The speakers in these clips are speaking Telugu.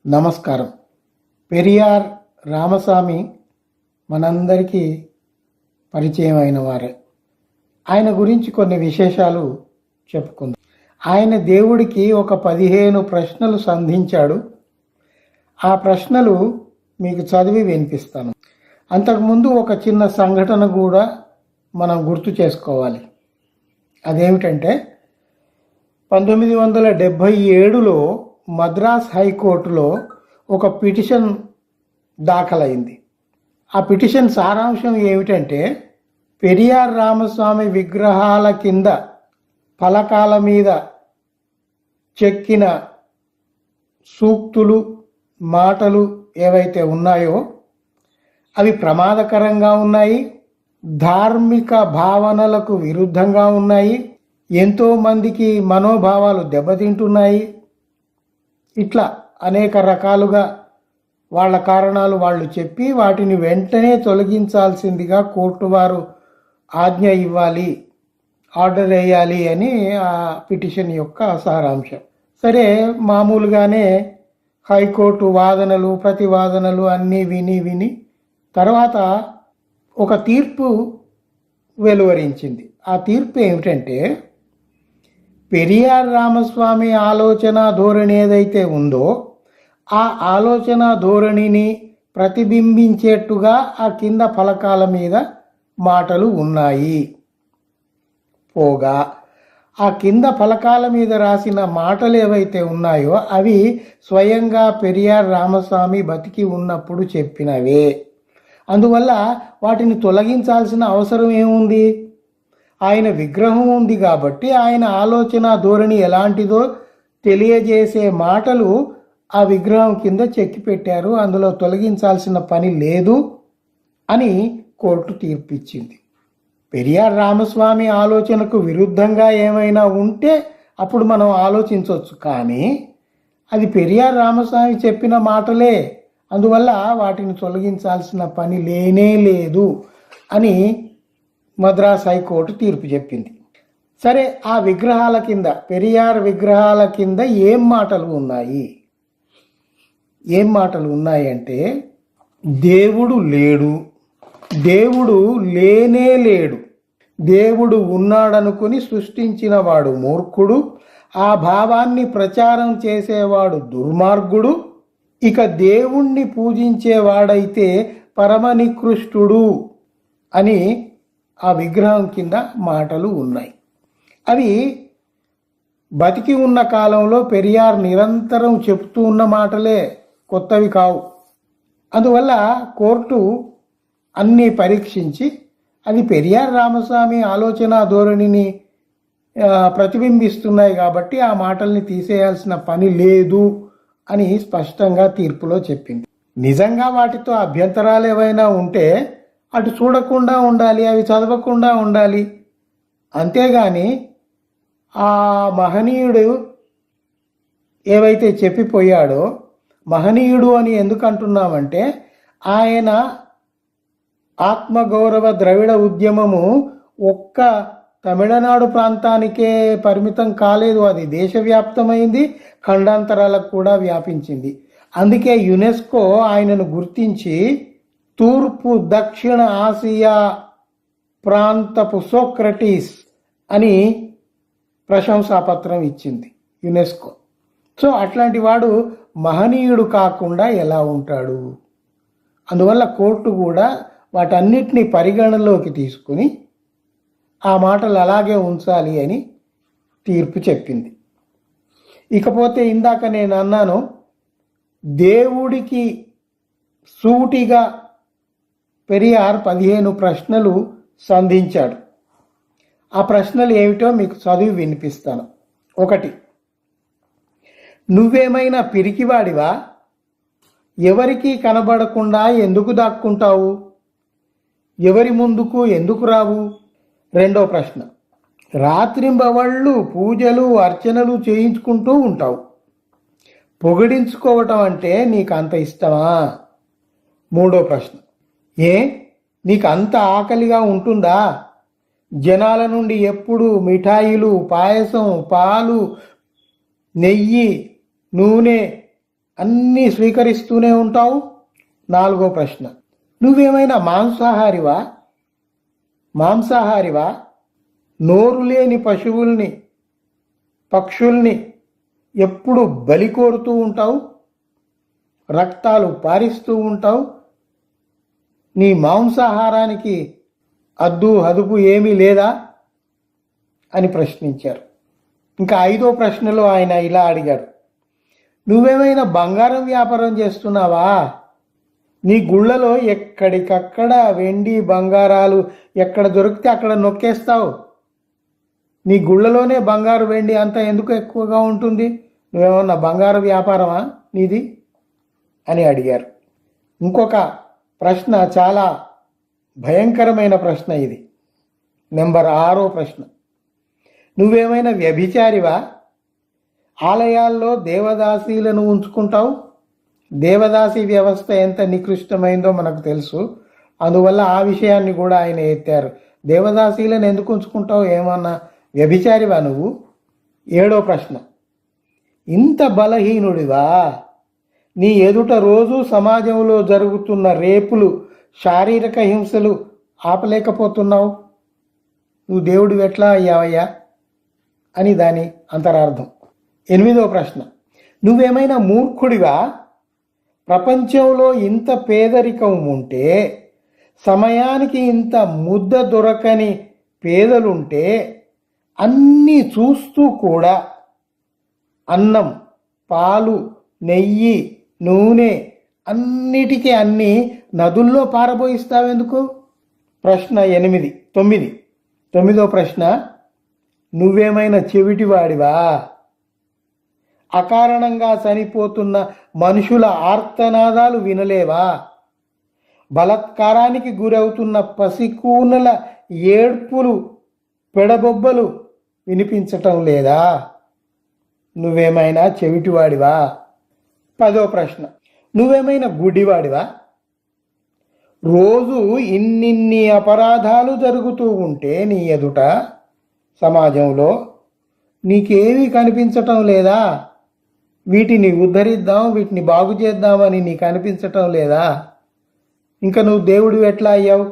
నమస్కారం. పెరియార్ రామస్వామి మనందరికీ పరిచయం అయిన వారే. ఆయన గురించి కొన్ని విశేషాలు చెప్పుకుందాం. ఆయన దేవుడికి ఒక 15 ప్రశ్నలు సంధించాడు. ఆ ప్రశ్నలు మీకు చదివి వినిపిస్తాను. అంతకుముందు ఒక చిన్న సంఘటన కూడా మనం గుర్తు చేసుకోవాలి. అదేమిటంటే 1977లో మద్రాస్ హైకోర్టులో ఒక పిటిషన్ దాఖలైంది. ఆ పిటిషన్ సారాంశం ఏమిటంటే, పెరియార్ రామస్వామి విగ్రహాల కింద ఫలకాల మీద చెక్కిన సూక్తులు, మాటలు ఏవైతే ఉన్నాయో అవి ప్రమాదకరంగా ఉన్నాయి, ధార్మిక భావనలకు విరుద్ధంగా ఉన్నాయి, ఎంతో మందికి మనోభావాలు దెబ్బతింటున్నాయి. ఇట్లా అనేక రకాలుగా వాళ్ళ కారణాలు వాళ్ళు చెప్పి వాటిని వెంటనే తొలగించాల్సిందిగా కోర్టు వారు ఆజ్ఞ ఇవ్వాలి, ఆర్డర్ వేయాలి అని ఆ పిటిషన్ యొక్క సారాంశం. సరే, మామూలుగానే హైకోర్టు వాదనలు ప్రతివాదనలు అన్నీ విని తర్వాత ఒక తీర్పు వెలువరించింది. ఆ తీర్పు ఏమిటంటే, పెరియార్ రామస్వామి ఆలోచన ధోరణి ఏదైతే ఉందో ఆ ఆలోచన ధోరణిని ప్రతిబింబించేట్టుగా ఆ కింద ఫలకాల మీద మాటలు ఉన్నాయి. పోగా ఆ కింద ఫలకాల మీద రాసిన మాటలు ఏవైతే ఉన్నాయో అవి స్వయంగా పెరియార్ రామస్వామి బతికి ఉన్నప్పుడు చెప్పినవే. అందువల్ల వాటిని తొలగించాల్సిన అవసరం ఏముంది? ఆయన విగ్రహం ఉంది కాబట్టి ఆయన ఆలోచన ధోరణి ఎలాంటిదో తెలియజేసే మాటలు ఆ విగ్రహం కింద చెక్కి పెట్టారు, అందులో తొలగించాల్సిన పని లేదు అని కోర్టు తీర్పిచ్చింది. పెరియార్ రామస్వామి ఆలోచనకు విరుద్ధంగా ఏమైనా ఉంటే అప్పుడు మనం ఆలోచించవచ్చు, కానీ అది పెరియార్ రామస్వామి చెప్పిన మాటలే, అందువల్ల వాటిని తొలగించాల్సిన పని లేనే లేదు అని మద్రాస్ హైకోర్టు తీర్పు చెప్పింది. సరే, ఆ విగ్రహాల కింద, పెరియార్ విగ్రహాల కింద ఏం మాటలు ఉన్నాయి అంటే, దేవుడు లేడు, దేవుడు లేనే లేడు, దేవుడు ఉన్నాడనుకుని సృష్టించిన వాడు మూర్ఖుడు, ఆ భావాన్ని ప్రచారం చేసేవాడు దుర్మార్గుడు, ఇక దేవుణ్ణి పూజించేవాడైతే పరమనికృష్టుడు అని ఆ విగ్రహం కింద మాటలు ఉన్నాయి. అవి బతికి ఉన్న కాలంలో పెరియార్ నిరంతరం చెప్తూ ఉన్న మాటలే, కొత్తవి కావు. అందువల్ల కోర్టు అన్నీ పరీక్షించి అది పెరియార్ రామస్వామి ఆలోచన ధోరణిని ప్రతిబింబిస్తున్నాయి కాబట్టి ఆ మాటల్ని తీసేయాల్సిన పని లేదు అని స్పష్టంగా తీర్పులో చెప్పింది. నిజంగా వాటితో అభ్యంతరాలు ఏవైనా ఉంటే అటు చూడకుండా ఉండాలి, అవి చదవకుండా ఉండాలి. అంతేగాని ఆ మహనీయుడు ఏవైతే చెప్పిపోయాడో, మహనీయుడు అని ఎందుకు అంటున్నామంటే ఆయన ఆత్మగౌరవ ద్రవిడ ఉద్యమము ఒక్క తమిళనాడు ప్రాంతానికే పరిమితం కాలేదు, అది దేశవ్యాప్తమైంది, ఖండాంతరాలకు కూడా వ్యాపించింది. అందుకే యునెస్కో ఆయనను గుర్తించి తూర్పు దక్షిణ ఆసియా ప్రాంతపు సోక్రటీస్ అని ప్రశంసాపత్రం ఇచ్చింది యునెస్కో. సో అట్లాంటి వాడు మహనీయుడు కాకుండా ఎలా ఉంటాడు? అందువల్ల కోర్టు కూడా వాటన్నిటినీ పరిగణలోకి తీసుకుని ఆ మాటలు అలాగే ఉంచాలి అని తీర్పు చెప్పింది. ఇకపోతే ఇందాక నేను అన్నాను, దేవుడికి సూటిగా పెరియార్ 15 ప్రశ్నలు సంధించాడు. ఆ ప్రశ్నలు ఏమిటో మీకు చదివి వినిపిస్తాను. 1, నువ్వేమైనా పిరికివాడివా? ఎవరికీ కనబడకుండా ఎందుకు దాక్కుంటావు? ఎవరి ముందుకు ఎందుకు రావు? 2వ ప్రశ్న, రాత్రింబవళ్ళు పూజలు అర్చనలు చేయించుకుంటూ ఉంటావు, పొగిడించుకోవటం అంటే నీకు అంత ఇష్టమా? 3వ ప్రశ్న, నీకు అంత ఆకలిగా ఉంటుందా? జనాల నుండి ఎప్పుడు మిఠాయిలు, పాయసం, పాలు, నెయ్యి, నూనె అన్నీ స్వీకరిస్తూనే ఉంటావు. 4వ ప్రశ్న, నువ్వేమైనా మాంసాహారివా? నోరు లేని పశువుల్ని, పక్షుల్ని ఎప్పుడు బలి కోరుతూ ఉంటావు, రక్తాలు పారిస్తూ ఉంటావు. నీ మాంసాహారానికి అద్దు అదుపు ఏమీ లేదా అని ప్రశ్నించారు. ఇంకా 5వ ప్రశ్నలో ఆయన ఇలా అడిగాడు, నువ్వేమైనా బంగారం వ్యాపారం చేస్తున్నావా? నీ గుళ్ళలో ఎక్కడికక్కడ వెండి బంగారాలు ఎక్కడ దొరికితే అక్కడ నొక్కేస్తావు. నీ గుళ్ళలోనే బంగారు వెండి అంతా ఎందుకు ఎక్కువగా ఉంటుంది? నువ్వేమన్నా బంగారు వ్యాపారమా నీది అని అడిగారు. ఇంకొక ప్రశ్న చాలా భయంకరమైన ప్రశ్న ఇది. నెంబర్ 6వ ప్రశ్న, నువ్వేమైనా వ్యభిచారివా? ఆలయాల్లో దేవదాసీలను ఉంచుకుంటావు. దేవదాసీ వ్యవస్థ ఎంత నికృష్టమైందో మనకు తెలుసు. అందువల్ల ఆ విషయాన్ని కూడా ఆయన ఎత్తారు. దేవదాసీలను ఎందుకు ఉంచుకుంటావు? ఏమన్నా వ్యభిచారివా నువ్వు? 7వ ప్రశ్న, ఇంత బలహీనుడివా? నీ ఎదుట రోజు సమాజంలో జరుగుతున్న రేపులు, శారీరక హింసలు ఆపలేకపోతున్నావు. నువ్వు దేవుడివి ఎట్లా అయ్యావయ్యా అని దాని అంతరార్థం. 8వ ప్రశ్న, నువ్వేమైనా మూర్ఖుడివా? ప్రపంచంలో ఇంత పేదరికం ఉంటే, సమయానికి ఇంత ముద్ద దొరకని పేదలుంటే, అన్నీ చూస్తూ కూడా అన్నం, పాలు, నెయ్యి, నూనె అన్నిటికీ అన్నీ నదుల్లో పారబోయిస్తావెందుకు? ప్రశ్న 9వ ప్రశ్న, నువ్వేమైనా చెవిటివాడివా? అకారణంగా చనిపోతున్న మనుషుల ఆర్తనాదాలు వినలేవా? బలత్కారానికి గురవుతున్న పసికూనల ఏడ్పులు, పెడబొబ్బలు వినిపించటం లేదా? నువ్వేమైనా చెవిటివాడివా? 10వ ప్రశ్న, నువ్వేమైనా గుడ్డివాడివా? రోజు ఇన్నిన్ని అపరాధాలు జరుగుతూ ఉంటే నీ ఎదుట సమాజంలో నీకేమీ కనిపించటం లేదా? వీటిని ఉద్ధరిద్దాం, వీటిని బాగు చేద్దామని నీకు అనిపించటం లేదా? ఇంకా నువ్వు దేవుడు ఎట్లా అయ్యావు?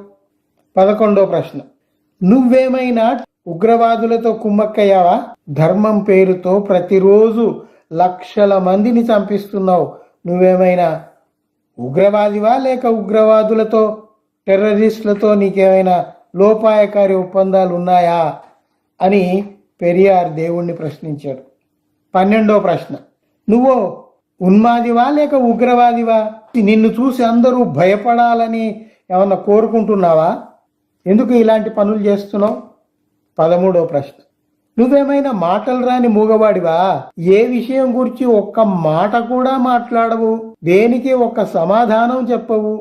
11వ ప్రశ్న, నువ్వేమైనా ఉగ్రవాదులతో కుమ్మక్కయ్యావా? ధర్మం పేరుతో ప్రతిరోజు లక్షల మందిని చంపిస్తున్నావు. నువ్వేమైనా ఉగ్రవాదివా? లేక ఉగ్రవాదులతో, టెర్రరిస్టులతో నీకేమైనా లోపాయకారి ఒప్పందాలు ఉన్నాయా అని పెరియార్ దేవుణ్ణి ప్రశ్నించాడు. 12వ ప్రశ్న, నువ్వు ఉన్మాదివా లేక ఉగ్రవాదివా? నిన్ను చూసి అందరూ భయపడాలని ఏమన్నా కోరుకుంటున్నావా? ఎందుకు ఇలాంటి పనులు చేస్తున్నావు? 13వ ప్రశ్న, నువ్వేమైనా మాటలు రాని మూగవాడివా? ఏ విషయం గురించి ఒక్క మాట కూడా మాట్లాడవు, దేనికి ఒక్క సమాధానం చెప్పవు.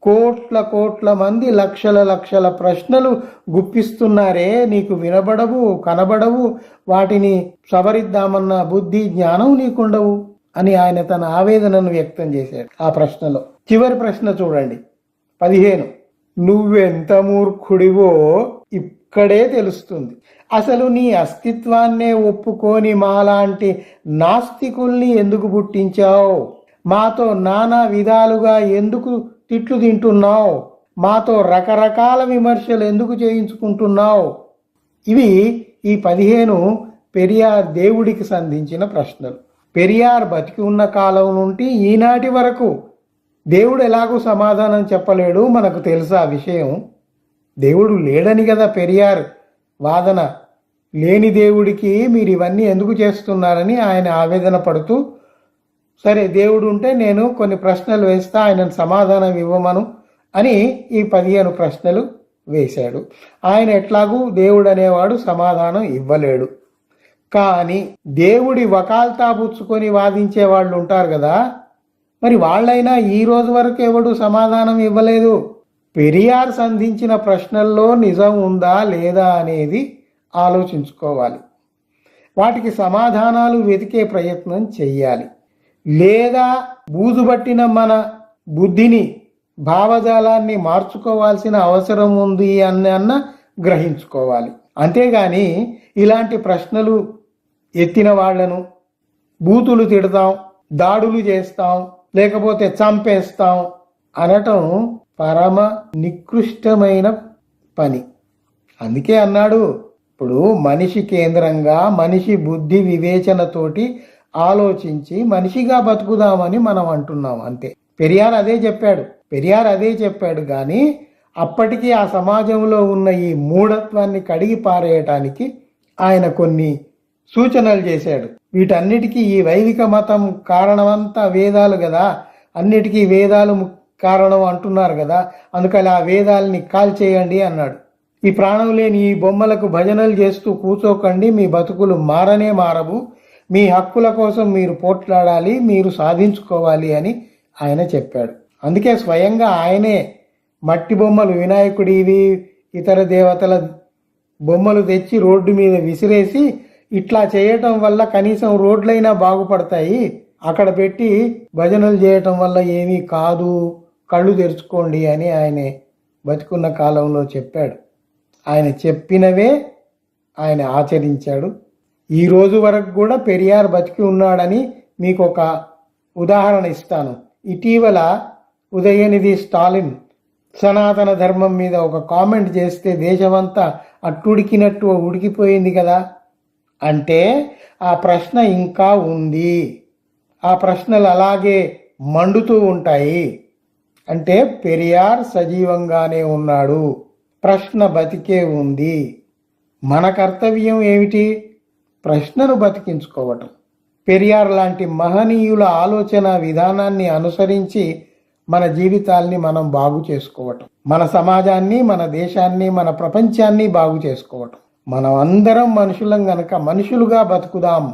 కోట్ల మంది లక్షల ప్రశ్నలు గుప్పిస్తున్నారే, నీకు వినబడవు, కనబడవు, వాటిని సవరిద్దామన్న బుద్ధి, జ్ఞానం నీకుండవు అని ఆయన తన ఆవేదనను వ్యక్తం చేశాడు ఆ ప్రశ్నలో. చివరి ప్రశ్న చూడండి, 15, నువ్వెంత మూర్ఖుడివో ఇక్కడే తెలుస్తుంది. అసలు నీ అస్తిత్వాన్నే ఒప్పుకోని మాలాంటి నాస్తికుల్ని ఎందుకు పుట్టించావు? మాతో నానా విధాలుగా ఎందుకు తిట్లు తింటున్నావు? మాతో రకరకాల విమర్శలు ఎందుకు చేయించుకుంటున్నావు? ఇవి ఈ 15 పెరియార్ దేవుడికి సంధించిన ప్రశ్నలు. పెరియార్ బతికి ఉన్న కాలం నుండి ఈనాటి వరకు దేవుడు ఎలాగూ సమాధానం చెప్పలేడు. మనకు తెలుసా ఆ విషయం? దేవుడు లేడని కదా పెరియార్ వాదన. లేని దేవుడికి మీరు ఇవన్నీ ఎందుకు చేస్తున్నారని ఆయన ఆవేదన పడుతూ, సరే దేవుడు ఉంటే నేను కొన్ని ప్రశ్నలు వేస్తా, ఆయనను సమాధానం ఇవ్వమను అని ఈ 15 ప్రశ్నలు వేశాడు. ఆయన ఎట్లాగూ దేవుడు అనేవాడు సమాధానం ఇవ్వలేడు. కానీ దేవుడి వకాల్తా పుచ్చుకొని వాదించే వాళ్ళు ఉంటారు కదా, మరి వాళ్ళైనా ఈ రోజు వరకు ఎవడు సమాధానం ఇవ్వలేదు. పెరియార్ సంధించిన ప్రశ్నల్లో నిజం ఉందా లేదా అనేది ఆలోచించుకోవాలి. వాటికి సమాధానాలు వెతికే ప్రయత్నం చెయ్యాలి. లేదా బూజుబట్టిన మన బుద్ధిని, భావజాలాన్ని మార్చుకోవాల్సిన అవసరం ఉంది అన్న గ్రహించుకోవాలి. అంతేగాని ఇలాంటి ప్రశ్నలు ఎత్తిన వాళ్లను బూతులు తిడతాం, దాడులు చేస్తాం, లేకపోతే చంపేస్తాం అనటం పరమ నికృష్టమైన పని. అందుకే అన్నాడు, ఇప్పుడు మనిషి కేంద్రంగా మనిషి బుద్ధి వివేచనతోటి ఆలోచించి మనిషిగా బతుకుదామని మనం అంటున్నాం అంతే. పెరియార్ అదే చెప్పాడు కానీ అప్పటికి ఆ సమాజంలో ఉన్న ఈ మూఢత్వాన్ని కడిగి పారేయటానికి ఆయన కొన్ని సూచనలు చేశాడు. వీటన్నిటికీ ఈ వైదిక మతం కారణమంతా వేదాలు కదా, అన్నిటికీ వేదాలు కారణం అంటున్నారు కదా, అందుకని ఆ వేదాలని కాల్చేయండి అన్నాడు. ఈ ప్రాణం లేని ఈ బొమ్మలకు భజనలు చేస్తూ కూర్చోకండి, మీ బతుకులు మారనే మారవు, మీ హక్కుల కోసం మీరు పోట్లాడాలి, మీరు సాధించుకోవాలి అని ఆయన చెప్పాడు. అందుకే స్వయంగా ఆయనే మట్టి బొమ్మలు, వినాయకుడివి ఇతర దేవతల బొమ్మలు తెచ్చి రోడ్డు మీద విసిరేసి, ఇట్లా చేయటం వల్ల కనీసం రోడ్లైనా బాగుపడతాయి, అక్కడ పెట్టి భజనలు చేయటం వల్ల ఏమీ కాదు, కళ్ళు తెరుచుకోండి అని ఆయనే బతికున్న కాలంలో చెప్పాడు. ఆయన చెప్పినవే ఆయన ఆచరించాడు. ఈ రోజు వరకు కూడా పెరియార్ బతికి ఉన్నాడని మీకు ఒక ఉదాహరణ ఇస్తాను. ఇటీవల ఉదయనిధి స్టాలిన్ సనాతన ధర్మం మీద ఒక కామెంట్ చేస్తే దేశమంతా అట్టుడికినట్టు ఉడికిపోయింది కదా. అంటే ఆ ప్రశ్న ఇంకా ఉంది, ఆ ప్రశ్నలు అలాగే మండుతూ ఉంటాయి. అంటే పెరియార్ సజీవంగానే ఉన్నాడు, ప్రశ్న బతికే ఉంది. మన కర్తవ్యం ఏమిటి? ప్రశ్నను బతికించుకోవటం. పెరియార్ లాంటి మహనీయుల ఆలోచన విధానాన్ని అనుసరించి మన జీవితాల్ని మనం బాగు చేసుకోవటం, మన సమాజాన్ని, మన దేశాన్ని, మన ప్రపంచాన్ని బాగు చేసుకోవటం. మనం అందరం మనుషులం గనక మనుషులుగా బతుకుదాం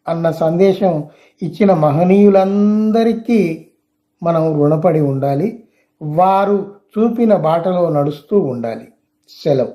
అన్న సందేశం ఇచ్చిన మహనీయులందరికీ మనం రుణపడి ఉండాలి. వారు చూపిన బాటలో నడుస్తూ ఉండాలి. సెలవు.